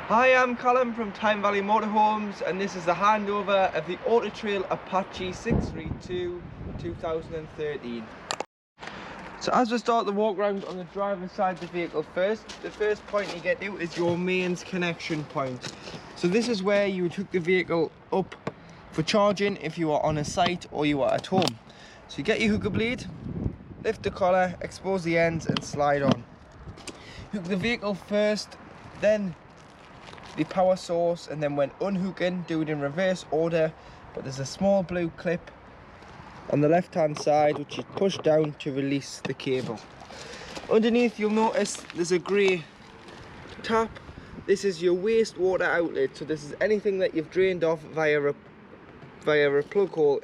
Hi, I'm Callum from Tyne Valley Motorhomes, and this is the handover of the Auto Trail Apache 632 2013. So as we start the walk around on the driver's side of the vehicle first, the first point you get to is your mains connection point. So this is where you would hook the vehicle up for charging if you are on a site or you are at home. So you get your hooker blade, lift the collar, expose the ends and slide on. Hook the vehicle first, then the power source, and then when unhooking, do it in reverse order, but there's a small blue clip on the left hand side which you push down to release the cable. Underneath you'll notice there's a grey tap. This is your wastewater outlet, so this is anything that you've drained off via a plug hole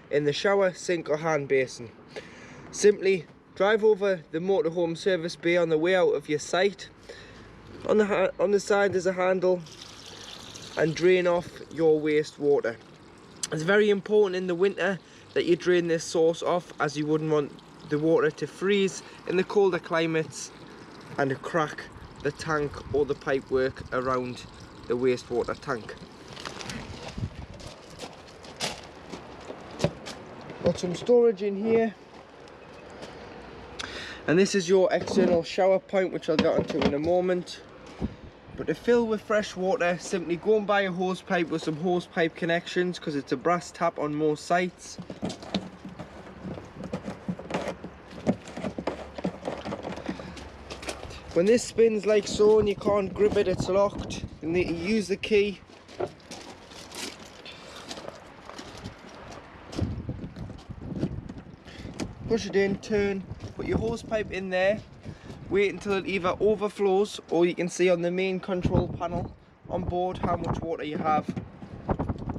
in the shower, sink or hand basin. Simply drive over the motorhome service bay on the way out of your site. On the side there's a handle, and drain off your wastewater. It's very important in the winter that you drain this source off, as you wouldn't want the water to freeze in the colder climates and to crack the tank or the pipework around the wastewater tank. Got some storage in here, and this is your external shower point, which I'll get onto in a moment. But to fill with fresh water, simply go and buy a hose pipe with some hose pipe connections, because it's a brass tap on most sites. When this spins like so and you can't grip it, it's locked, you need to use the key. Push it in, turn, put your hose pipe in there. Wait until it either overflows, or you can see on the main control panel on board how much water you have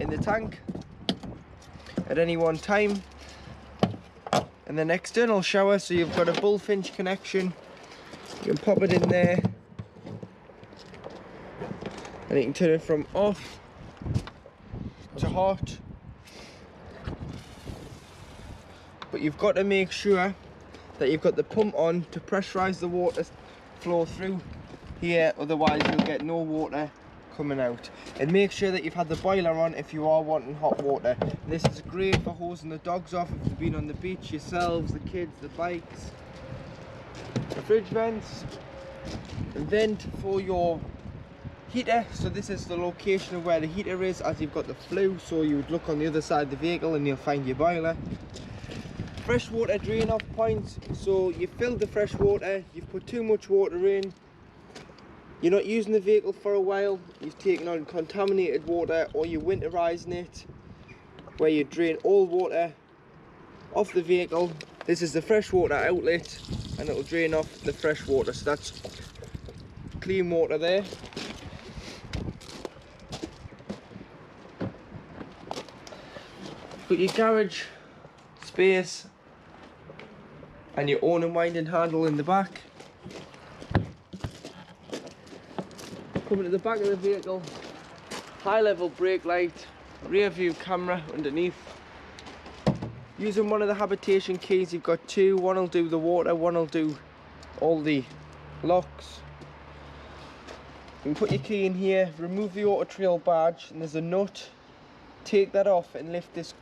in the tank at any one time. And then external shower, so you've got a bullfinch connection. You can pop it in there, and you can turn it from off to hot. But you've got to make sure that you've got the pump on to pressurise the water flow through here, otherwise you'll get no water coming out. And make sure that you've had the boiler on if you are wanting hot water. This is great for hosing the dogs off if you've been on the beach, yourselves, the kids, the bikes. The fridge vents, a vent for your heater. So this is the location of where the heater is, as you've got the flue, so you would look on the other side of the vehicle and you'll find your boiler. Freshwater drain off points, so you've filled the fresh water, you've put too much water in, you're not using the vehicle for a while, you've taken on contaminated water, or you're winterizing it, where you drain all water off the vehicle. This is the freshwater outlet, and it'll drain off the fresh water, so that's clean water there. Put your garage space and your own unwinding handle in the back. Coming to the back of the vehicle, high level brake light, rear view camera underneath. Using one of the habitation keys, you've got two, one will do the water, one will do all the locks. You can put your key in here, remove the Auto Trail badge, and there's a nut. Take that off and lift this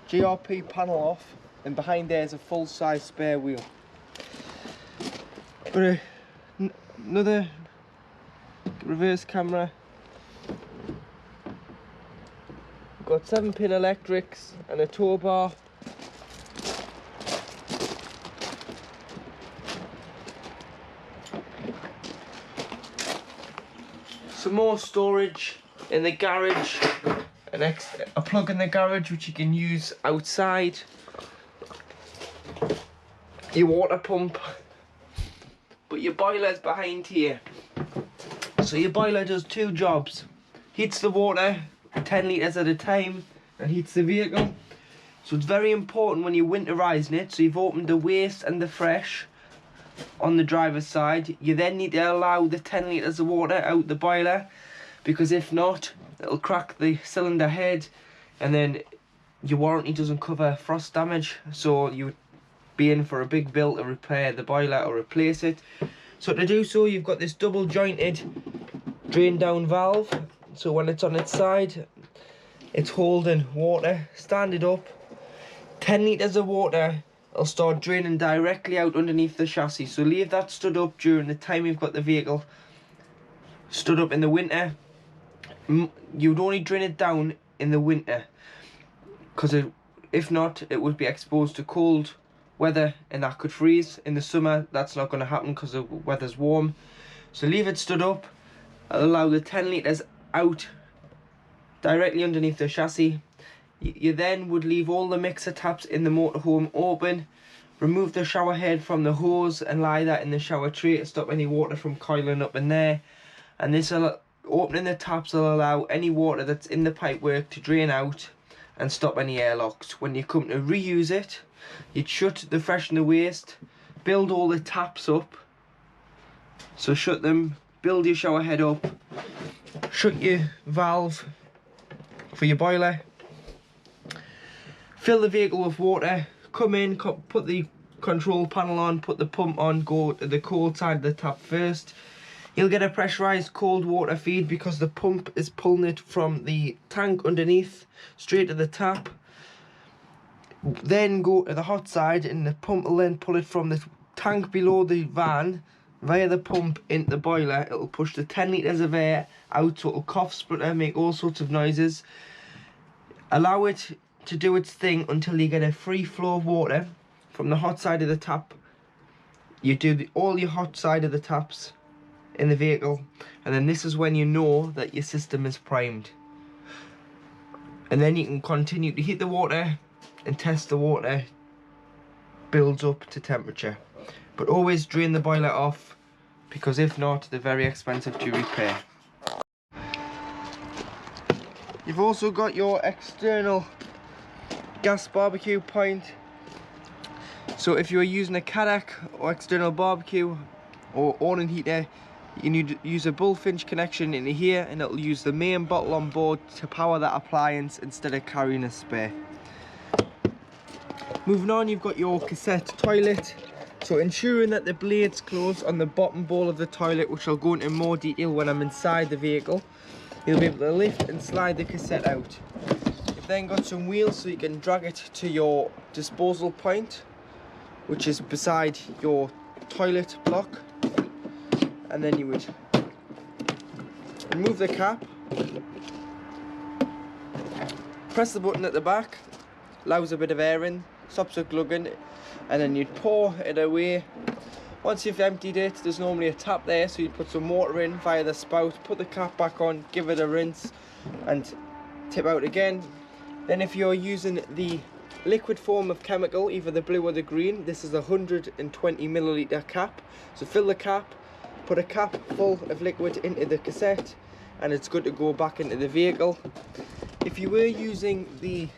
GRP panel off, and behind there is a full-size spare wheel. But another reverse camera. We've got 7-pin electrics and a tow bar. Some more storage in the garage. A plug in the garage which you can use outside. Your water pump, but your boiler's behind here. So your boiler does two jobs: heats the water 10 litres at a time and heats the vehicle. So it's very important when you're winterising it, so you've opened the waste and the fresh on the driver's side, you then need to allow the 10 litres of water out the boiler, because if not, it'll crack the cylinder head, and then your warranty doesn't cover frost damage, so you would be in for a big bill to repair the boiler or replace it. So to do so, you've got this double jointed drain down valve, so when it's on its side it's holding water. Stand it up, 10 litres of water will start draining directly out underneath the chassis, so leave that stood up during the time you've got the vehicle stood up in the winter. You'd only drain it down in the winter, because if not it would be exposed to cold weather and that could freeze. In the summer that's not going to happen because the weather's warm. So leave it stood up, allow the 10 litres out directly underneath the chassis. You then would leave all the mixer taps in the motorhome open, remove the shower head from the hose and lie that in the shower tray to stop any water from coiling up in there. And this opening the taps will allow any water that's in the pipework to drain out and stop any airlocks. When you come to reuse it, you'd shut the freshener waste, build all the taps up, so shut them, build your shower head up, shut your valve for your boiler, fill the vehicle with water, come in, put the control panel on, put the pump on, go to the cold side of the tap first. You'll get a pressurised cold water feed because the pump is pulling it from the tank underneath straight to the tap. Then go to the hot side and the pump will then pull it from the tank below the van via the pump into the boiler. It'll push the 10 litres of air out, so it'll cough, splutter, make all sorts of noises. Allow it to do its thing until you get a free flow of water from the hot side of the tap. You do all your hot side of the taps in the vehicle, and then this is when you know that your system is primed. And then you can continue to heat the water and test the water builds up to temperature. But always drain the boiler off, because if not, they're very expensive to repair. You've also got your external gas barbecue point. So if you're using a Cassette or external barbecue or awning heater, you need to use a bullfinch connection into here, and it'll use the main bottle on board to power that appliance instead of carrying a spare. Moving on, you've got your cassette toilet. So ensuring that the blades close on the bottom bowl of the toilet, which I'll go into more detail when I'm inside the vehicle, you'll be able to lift and slide the cassette out. You've then got some wheels so you can drag it to your disposal point, which is beside your toilet block. And then you would remove the cap, press the button at the back, allows a bit of air in, stops it glugging, and then you'd pour it away. Once you've emptied it, there's normally a tap there, so you'd put some water in via the spout, put the cap back on, give it a rinse and tip out again. Then if you're using the liquid form of chemical, either the blue or the green, this is a 120 milliliter cap. So fill the cap, put a cap full of liquid into the cassette, and it's good to go back into the vehicle. If you were using the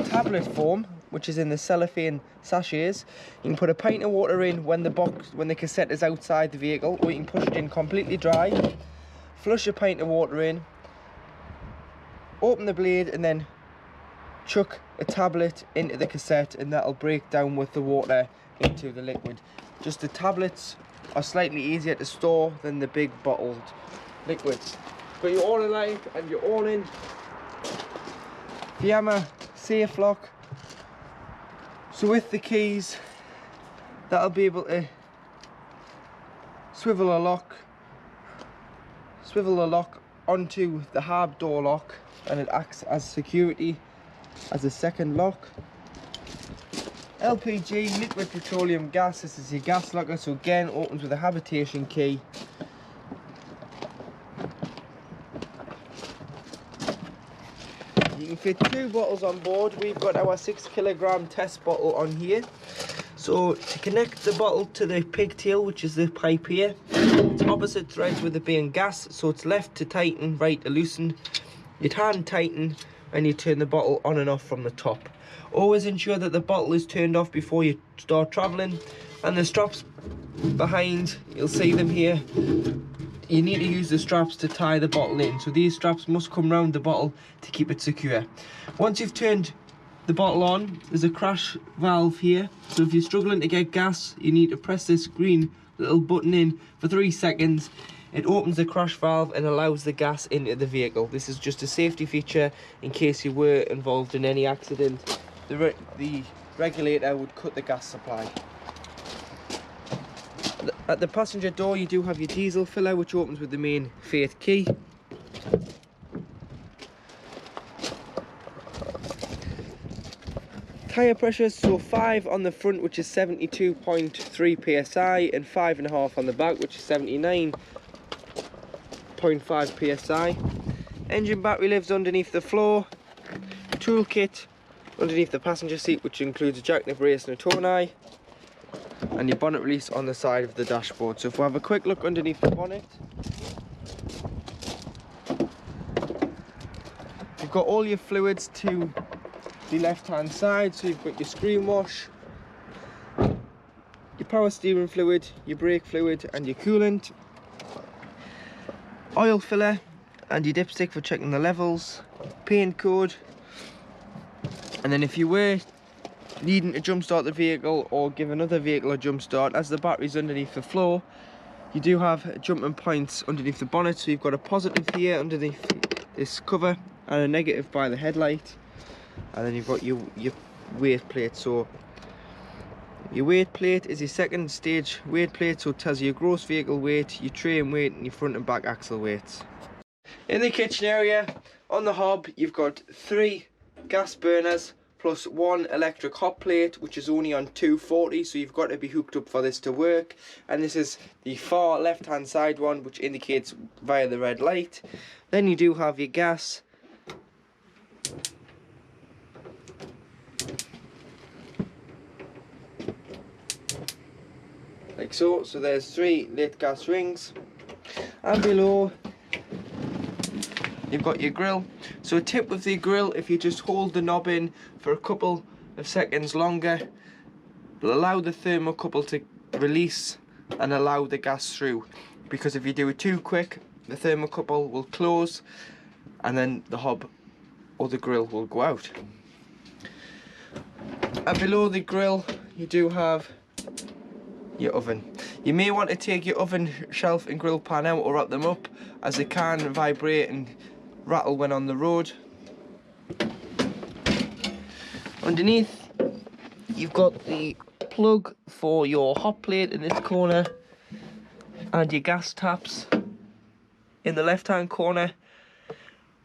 tablet form, which is in the cellophane sachets, you can put a pint of water in when the cassette is outside the vehicle, or you can push it in completely dry, flush a pint of water in, open the blade, and then chuck a tablet into the cassette, and that'll break down with the water into the liquid. Just the tablets are slightly easier to store than the big bottled liquids. Got your awning light and your awning, the hammer safe lock. So with the keys, that'll be able to swivel the lock onto the hard door lock, and it acts as security as a second lock. LPG, liquid petroleum gas, this is your gas locker, so again opens with a habitation key. You can fit 2 bottles on board. We've got our 6 kilogram test bottle on here. So to connect the bottle to the pigtail, which is the pipe here, it's opposite threads with it being gas, so it's left to tighten, right to loosen. You'd hand tighten and you turn the bottle on and off from the top. Always ensure that the bottle is turned off before you start travelling. And the straps behind, you'll see them here. You need to use the straps to tie the bottle in. So these straps must come round the bottle to keep it secure. Once you've turned the bottle on, there's a crash valve here. So if you're struggling to get gas, you need to press this green little button in for 3 seconds. It opens the crash valve and allows the gas into the vehicle. This is just a safety feature in case you were involved in any accident. The regulator would cut the gas supply. At the passenger door you do have your diesel filler, which opens with the main faith key. Tyre pressures, so 5 on the front, which is 72.3 psi, and 5.5 on the back, which is 79.5 psi. Engine battery lives underneath the floor. Toolkit underneath the passenger seat, which includes a jack, brace and a tow eye. And your bonnet release on the side of the dashboard. So if we have a quick look underneath the bonnet, you've got all your fluids to the left hand side. So you've got your screen wash, your power steering fluid, your brake fluid and your coolant, oil filler and your dipstick for checking the levels, paint code. And then if you were needing to jump start the vehicle or give another vehicle a jump start, as the battery's underneath the floor, you do have jumping points underneath the bonnet. So you've got a positive here underneath this cover and a negative by the headlight, and then you've got your weight plate. So your weight plate is your second stage weight plate, so it tells you your gross vehicle weight, your train weight and your front and back axle weights. In the kitchen area on the hob you've got 3 gas burners plus 1 electric hot plate, which is only on 240, so you've got to be hooked up for this to work. And this is the far left hand side one, which indicates via the red light. Then you do have your gas, like so. So there's 3 lit gas rings, and below you've got your grill. So a tip with the grill, if you just hold the knob in for a couple of seconds longer, it'll allow the thermocouple to release and allow the gas through. Because if you do it too quick, the thermocouple will close and then the hob or the grill will go out. And below the grill you do have your oven. You may want to take your oven shelf and grill pan out or wrap them up, as they can vibrate and rattle when on the road. Underneath you've got the plug for your hot plate in this corner and your gas taps in the left hand corner.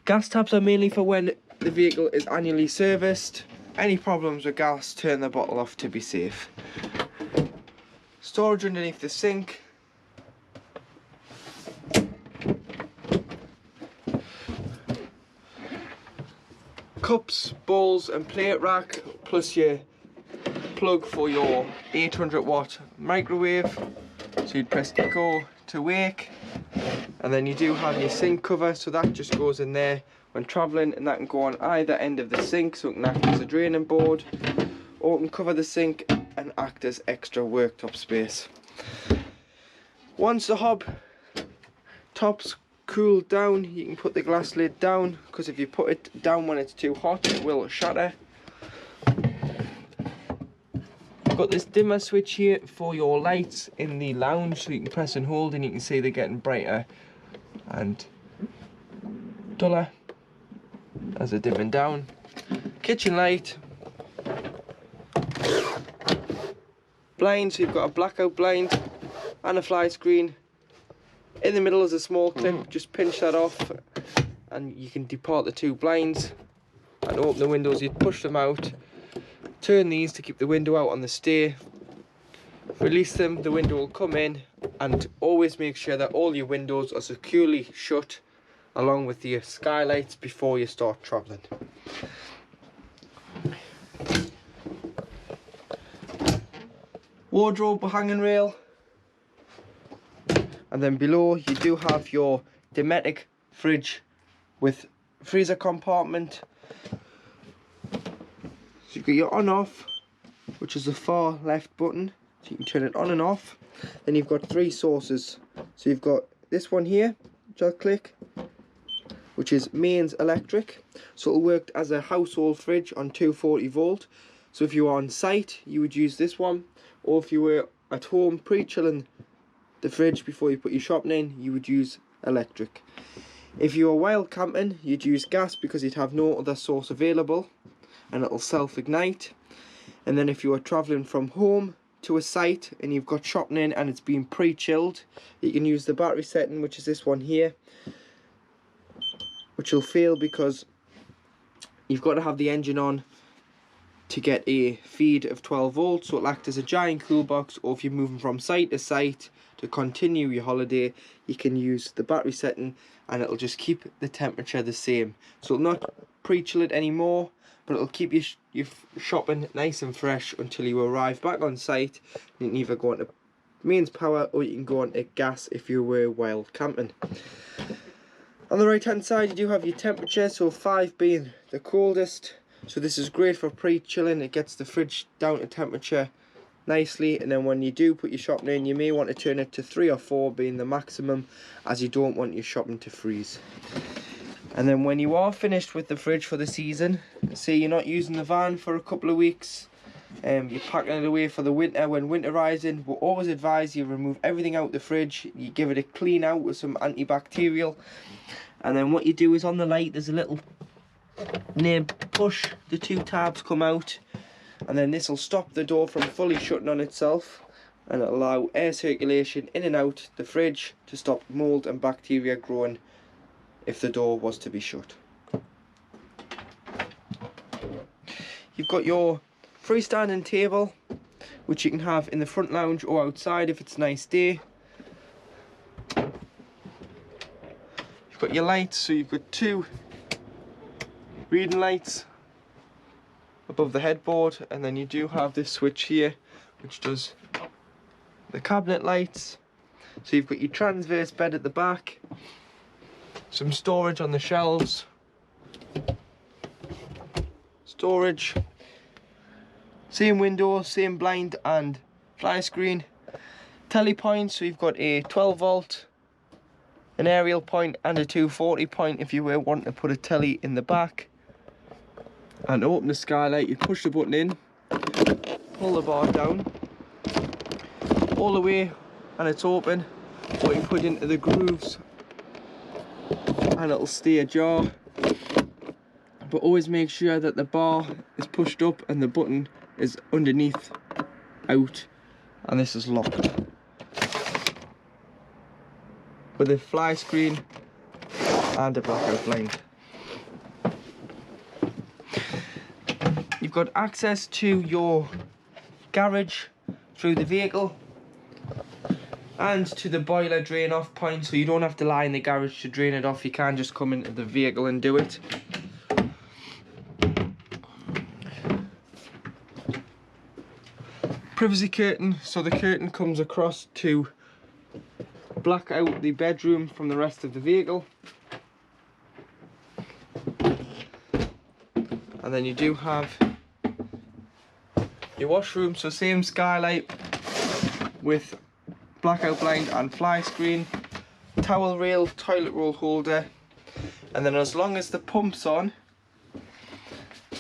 Gas taps are mainly for when the vehicle is annually serviced. Any problems with gas, turn the bottle off to be safe. Storage underneath the sink. Cups, bowls and plate rack, plus your plug for your 800 watt microwave. So you'd press go to wake, and then you do have your sink cover, so that just goes in there when travelling, and that can go on either end of the sink, so it can act as a draining board, or it can cover the sink and act as extra worktop space. Once the hob top's cooled down, you can put the glass lid down, because if you put it down when it's too hot it will shatter. You've got this dimmer switch here for your lights in the lounge, so you can press and hold and you can see they're getting brighter and duller as they're dimming down. Kitchen light, blind, so you've got a blackout blind and a fly screen. In the middle is a small clip, just pinch that off and you can depart the 2 blinds and open the windows. You'd push them out, turn these to keep the window out on the stay, release them, the window will come in, and always make sure that all your windows are securely shut along with your skylights before you start travelling. Wardrobe hanging rail. And then below you do have your Dometic fridge with freezer compartment. So you've got your on off, which is the far left button, so you can turn it on and off. Then you've got 3 sources. So you've got this one here, which I'll click, which is mains electric. So it'll work as a household fridge on 240 volt. So if you are on site you would use this one, or if you were at home pre-chilling the fridge before you put your shopping in, you would use electric. If you were wild camping, you'd use gas because you'd have no other source available and it'll self-ignite. And then if you were travelling from home to a site and you've got shopping in and it's been pre-chilled, you can use the battery setting, which is this one here, which will fail because you've got to have the engine on to get a feed of 12 volts, so it'll act as a giant cool box. Or if you're moving from site to site to continue your holiday, you can use the battery setting and it'll just keep the temperature the same. So it'll not pre-chill it anymore, but it'll keep your shopping nice and fresh until you arrive back on site. You can either go on to mains power or you can go on to gas if you were wild camping. On the right hand side you do have your temperature, so 5 being the coldest. So this is great for pre-chilling, it gets the fridge down to temperature nicely, and then when you do put your shopping in, you may want to turn it to 3 or 4 being the maximum, as you don't want your shopping to freeze. And then when you are finished with the fridge for the season, say you're not using the van for a couple of weeks, you're packing it away for the winter, when winter rising, we'll always advise you remove everything out the fridge, you give it a clean out with some antibacterial, and then what you do is on the light there's a little nib push, the 2 tabs come out, and then this will stop the door from fully shutting on itself and it'll allow air circulation in and out the fridge to stop mould and bacteria growing if the door was to be shut. You've got your freestanding table, which you can have in the front lounge or outside if it's a nice day. You've got your lights, so you've got 2 reading lights above the headboard, and then you do have this switch here which does the cabinet lights. So you've got your transverse bed at the back, some storage on the shelves, storage, same window, same blind and fly screen, telly point, so you've got a 12 volt, an aerial point and a 240 point if you were wanting to put a telly in the back. And to open the skylight, you push the button in, pull the bar down all the way and it's open, or you put it into the grooves and it'll stay ajar. But always make sure that the bar is pushed up and the button is underneath out, and this is locked with a fly screen and a blackout blind. You've got access to your garage through the vehicle and to the boiler drain off point, so you don't have to lie in the garage to drain it off, you can just come into the vehicle and do it. Privacy curtain, so the curtain comes across to black out the bedroom from the rest of the vehicle. And then you do have your washroom, so same skylight with blackout blind and fly screen, towel rail, toilet roll holder, and then as long as the pump's on,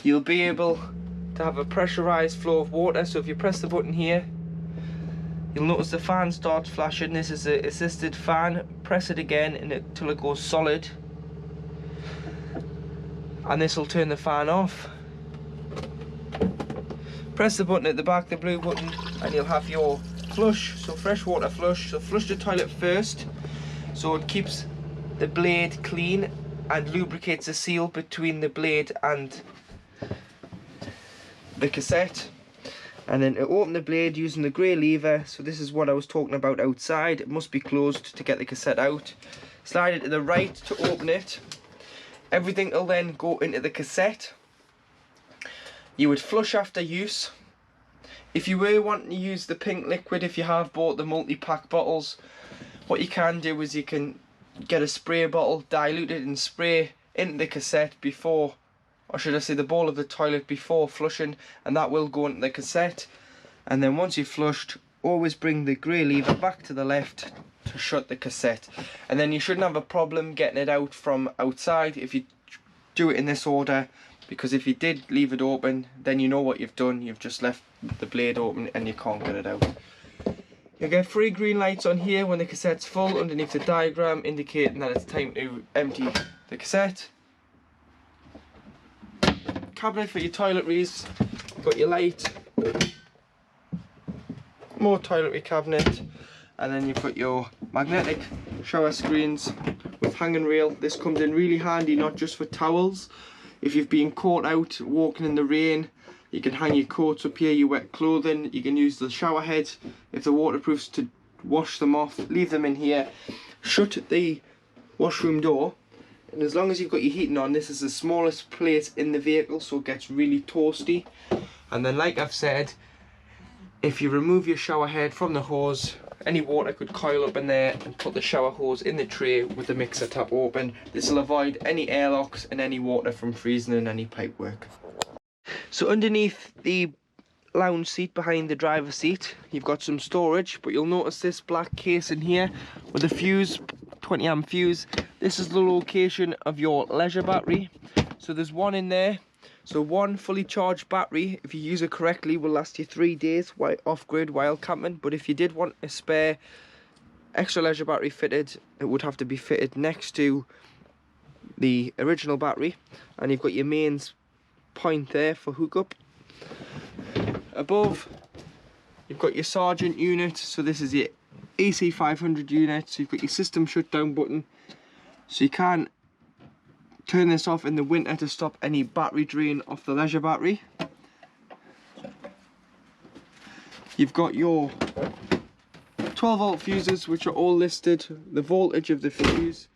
you'll be able to have a pressurized flow of water. So if you press the button here, you'll notice the fan starts flashing. This is an assisted fan. Press it again until it goes solid, and this will turn the fan off. Press the button at the back, the blue button, and you'll have your flush, so freshwater flush. So flush the toilet first, so it keeps the blade clean and lubricates the seal between the blade and the cassette. And then to open the blade using the grey lever, so this is what I was talking about outside, it must be closed to get the cassette out. Slide it to the right to open it. Everything will then go into the cassette. You would flush after use. If you were wanting to use the pink liquid, if you have bought the multi-pack bottles, what you can do is you can get a spray bottle, dilute it and spray into the cassette before, or should I say the bowl of the toilet before flushing, and that will go into the cassette. And then once you've flushed, always bring the grey lever back to the left to shut the cassette. And then you shouldn't have a problem getting it out from outside if you do it in this order, because if you did leave it open, then you know what you've done, you've just left the blade open and you can't get it out. You'll get 3 green lights on here when the cassette's full underneath the diagram, indicating that it's time to empty the cassette. Cabinet for your toiletries. You've got your light, more toiletry cabinet, and then you've got your magnetic shower screens with hanging rail. This comes in really handy, not just for towels. If you've been caught out walking in the rain, you can hang your coats up here, your wet clothing. You can use the shower head if they're waterproofs to wash them off. Leave them in here. Shut the washroom door, and as long as you've got your heating on, this is the smallest plate in the vehicle, so it gets really toasty. And then, like I've said, if you remove your shower head from the hose, any water could coil up in there, and put the shower hose in the tray with the mixer tap open. This will avoid any airlocks and any water from freezing in any pipework. So underneath the lounge seat behind the driver's seat, you've got some storage, but you'll notice this black case in here with a fuse, 20 amp fuse. This is the location of your leisure battery. So there's one in there. So one fully charged battery, if you use it correctly, will last you 3 days while off-grid while camping. But if you did want a spare extra leisure battery fitted, it would have to be fitted next to the original battery. And you've got your mains point there for hookup. Above, you've got your Sergeant unit. So this is your AC500 unit. So you've got your system shutdown button. So you can turn this off in the winter to stop any battery drain off the leisure battery. You've got your 12 volt fuses, which are all listed, the voltage of the fuse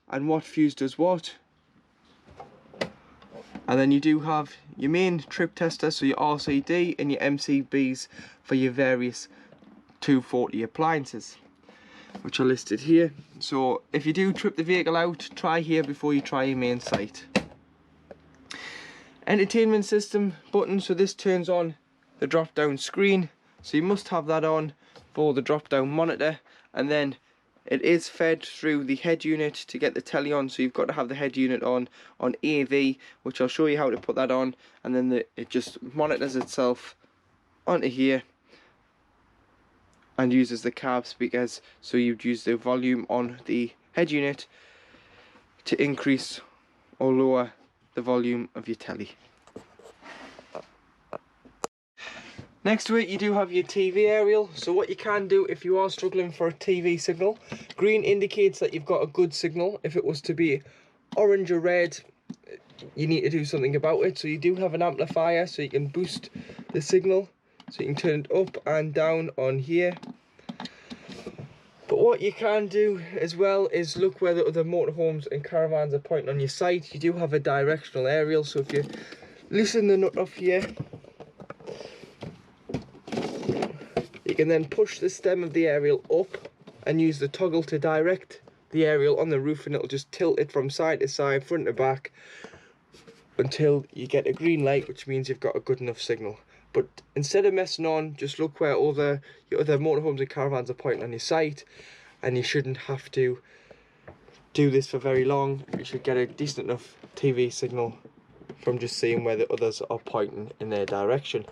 and what fuse does what. And then you do have your main trip tester, so your RCD and your MCBs for your various 240 appliances, which are listed here. So if you do trip the vehicle out, try here before you try your main site. Entertainment system button, so this turns on the drop down screen, so you must have that on for the drop down monitor. And then it is fed through the head unit to get the telly on, so you've got to have the head unit on AV, which I'll show you how to put that on. And then it just monitors itself onto here and uses the cab speakers, so you'd use the volume on the head unit to increase or lower the volume of your telly. Next to it, you do have your TV aerial. So what you can do if you are struggling for a TV signal, green indicates that you've got a good signal. If it was to be orange or red, you need to do something about it. So you do have an amplifier, so you can boost the signal. So you can turn it up and down on here. But what you can do as well is look where the other motorhomes and caravans are pointing on your site. You do have a directional aerial, so if you loosen the nut off here, you can then push the stem of the aerial up and use the toggle to direct the aerial on the roof, and it'll just tilt it from side to side, front to back, until you get a green light, which means you've got a good enough signal. But instead of messing on, just look where all your other motorhomes and caravans are pointing on your site, and you shouldn't have to do this for very long. You should get a decent enough TV signal from just seeing where the others are pointing in their direction.